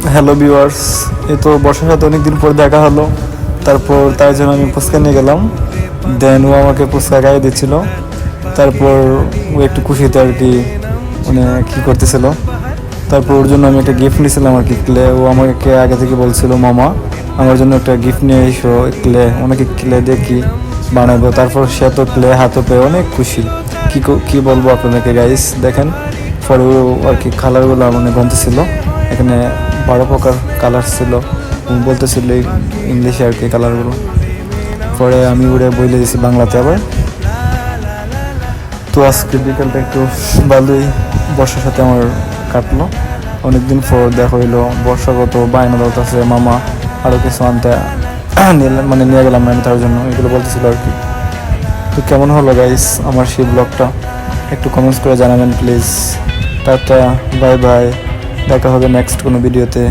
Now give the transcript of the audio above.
Hello viewers, এই তো বর্ষার সাথে অনেকদিন পর দেখা হলো। তারপর তার জন্য আমি ফুচকা নিয়ে গেলাম। দেন ও আমাকে ফুচকা খাইয়ে দিচ্ছিল। তারপর ও একটু খুশিতে আর কি মানে কী করতেছিল। তারপর ওর জন্য আমি একটা গিফট নিয়েছিলাম আর কি, ক্লে। ও আমাকে আগে থেকে বলছিল, মামা আমার জন্য একটা গিফট নিয়ে এসো, ক্লে। অনেকে ক্লে দিয়ে কি বানাবো। তারপর সে তো ক্লে হাতে পেয়ে অনেক খুশি। কি বলবো আপনাদেরকে গাইস, দেখেন। পরে ও আর কি কালারগুলো মানে গনতেছিল। এখানে 12 প্রকার কালার ছিল, বলতেছিল ইংলিশে আর কি কালারগুলো। পরে আমি ওরে বলে দিয়েছি বাংলাতে আবার। তো আজকে বিকালটা একটু ভালোই বর্ষার সাথে আমার কাটলো। অনেকদিন পর দেখা হইলো। বর্ষাগত বায়না ধরতেছে, মামা আরও কিছু আনতে মানে নিয়ে গেলাম আমি তার জন্য, এগুলো বলতেছিল আর কি। তো কেমন হলো গাইস আমার সেই ব্লগটা, একটু কমেন্টস করে জানাবেন প্লিজ। টাটা, বাই বাই, দেখা হবে নেক্সট কোনো ভিডিওতে।